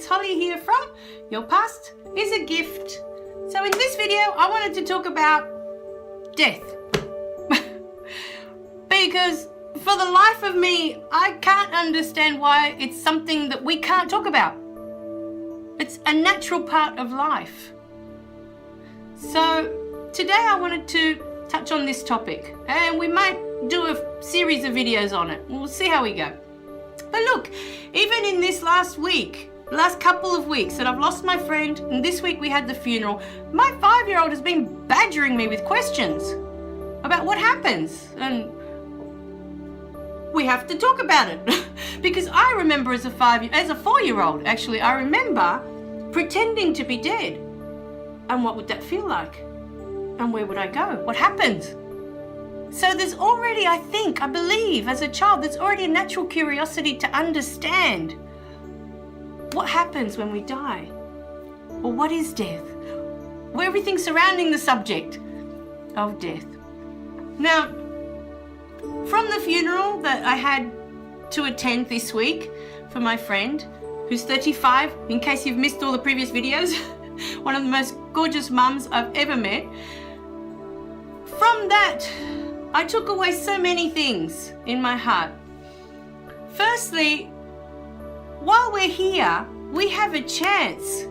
it's Holly here from Your Past is a Gift. So in this video, I wanted to talk about death. Because for the life of me, I can't understand why it's something that we can't talk about. It's a natural part of life. So today I wanted to touch on this topic, and we might do a series of videos on it. We'll see how we go. But look, even in this last couple of weeks that I've lost my friend, and this week we had the funeral, my 5-year-old has been badgering me with questions about what happens, and we have to talk about it. Because I remember as a 4-year-old, actually, I remember pretending to be dead. And what would that feel like? And where would I go? What happens? So there's already, I believe, as a child, there's already a natural curiosity to understand what happens when we die. Or what is death? Or everything surrounding the subject of death. Now, from the funeral that I had to attend this week for my friend, who's 35, in case you've missed all the previous videos, one of the most gorgeous mums I've ever met. From that, I took away so many things in my heart. Firstly, while we're here, we have a chance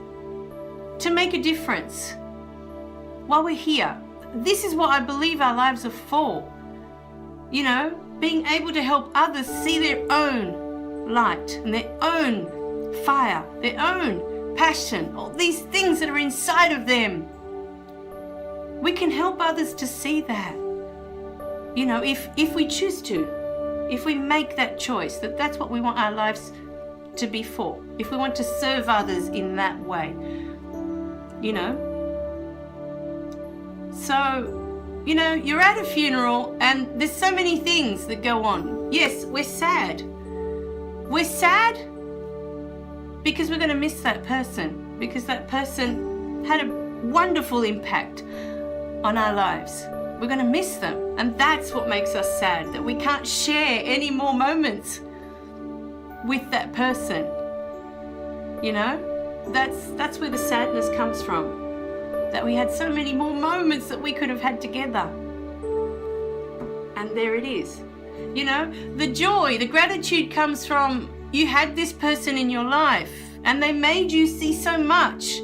to make a difference. While we're here, this is what I believe our lives are for. You know, being able to help others see their own light and their own fire, their own passion, all these things that are inside of them. We can help others to see that. You know, if we choose to, if we make that choice, that's what we want our lives to be for. If we want to serve others in that way, you know. So, you know, you're at a funeral and there's so many things that go on. Yes, we're sad. We're sad because we're going to miss that person, because that person had a wonderful impact on our lives. We're going to miss them, and that's what makes us sad, that we can't share any more moments with that person. You know, that's where the sadness comes from, that we had so many more moments that we could have had together, and there it is. You know, the joy, the gratitude comes from you had this person in your life and they made you see so much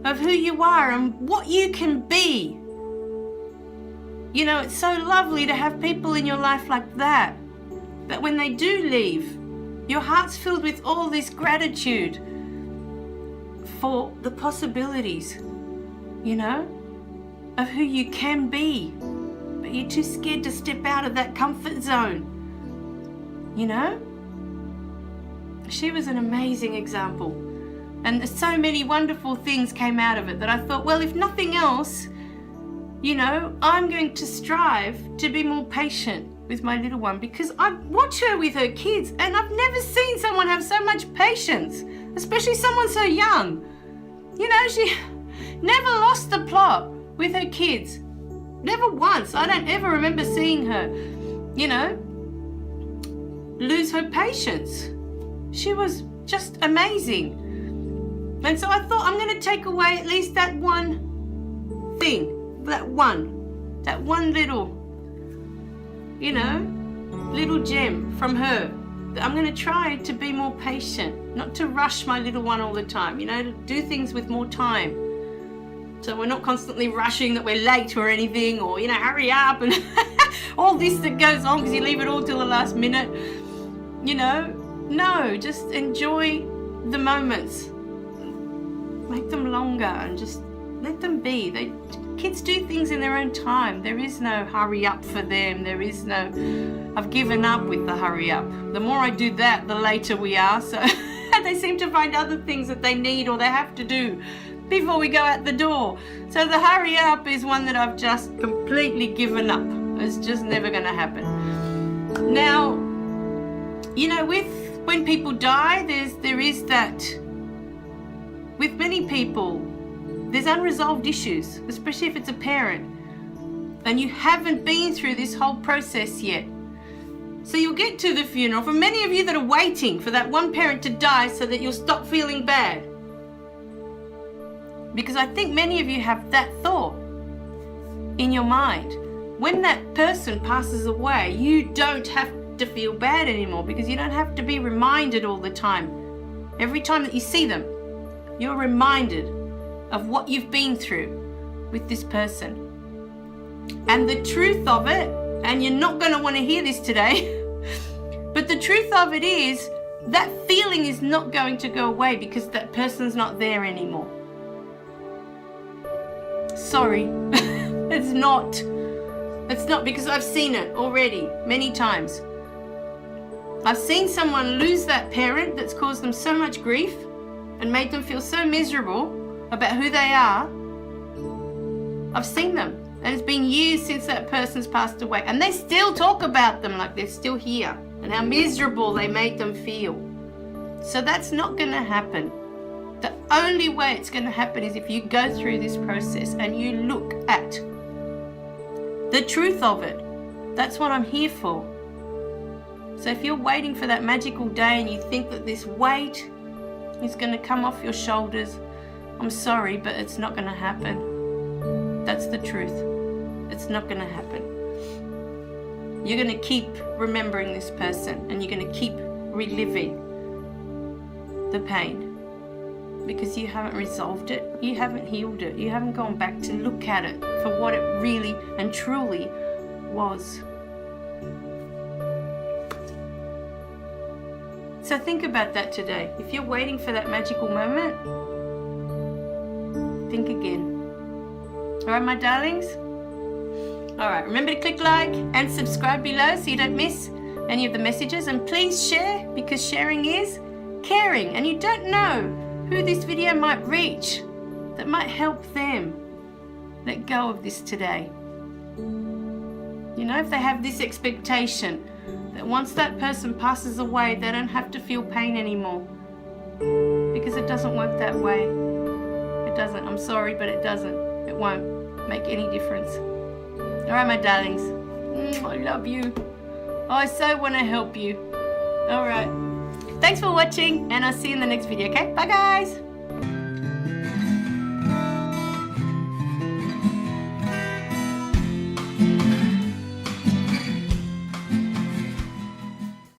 of who you are and what you can be. You know, it's so lovely to have people in your life like that, that when they do leave, your heart's filled with all this gratitude for the possibilities, you know, of who you can be. But you're too scared to step out of that comfort zone, you know? She was an amazing example. And so many wonderful things came out of it that I thought, well, if nothing else, you know, I'm going to strive to be more patient with my little one, because I watch her with her kids and I've never seen someone have so much patience, especially someone so young. You know, she never lost the plot with her kids. Never once. I don't ever remember seeing her, you know, lose her patience. She was just amazing. And so I thought, I'm going to take away at least that one thing. That one little, you know, little gem from her. I'm going to try to be more patient, not to rush my little one all the time, you know, to do things with more time. So we're not constantly rushing that we're late or anything, or, you know, hurry up and all this that goes on because you leave it all till the last minute. You know, no, just enjoy the moments. Make them longer and just let them be. Kids do things in their own time. There is no hurry up for them. There is no, I've given up with the hurry up. The more I do that, the later we are. So they seem to find other things that they need or they have to do before we go out the door. So the hurry up is one that I've just completely given up. It's just never going to happen. Now, you know, when people die, there is that, with many people, there's unresolved issues, especially if it's a parent and you haven't been through this whole process yet. So you'll get to the funeral. For many of you that are waiting for that one parent to die so that you'll stop feeling bad. Because I think many of you have that thought in your mind. When that person passes away, you don't have to feel bad anymore because you don't have to be reminded all the time. Every time that you see them, you're reminded of what you've been through with this person. And the truth of it, and you're not going to want to hear this today, but the truth of it is that feeling is not going to go away because that person's not there anymore. Sorry, it's not. It's not, because I've seen it already many times. I've seen someone lose that parent that's caused them so much grief and made them feel so miserable about who they are. I've seen them. And it's been years since that person's passed away. And they still talk about them like they're still here and how miserable they made them feel. So that's not going to happen. The only way it's going to happen is if you go through this process and you look at the truth of it. That's what I'm here for. So if you're waiting for that magical day and you think that this weight is going to come off your shoulders, I'm sorry, but it's not going to happen. That's the truth. It's not going to happen. You're going to keep remembering this person and you're going to keep reliving the pain because you haven't resolved it. You haven't healed it. You haven't gone back to look at it for what it really and truly was. So think about that today. If you're waiting for that magical moment, think again. All right, my darlings? All right, remember to click like and subscribe below so you don't miss any of the messages. And please share, because sharing is caring. And you don't know who this video might reach that might help them let go of this today. You know, if they have this expectation that once that person passes away, they don't have to feel pain anymore. Because it doesn't work that way. It doesn't. I'm sorry, but it doesn't. It won't make any difference. All right, my darlings. I love you. Oh, I so want to help you. All right. Thanks for watching, and I'll see you in the next video, okay? Bye, guys.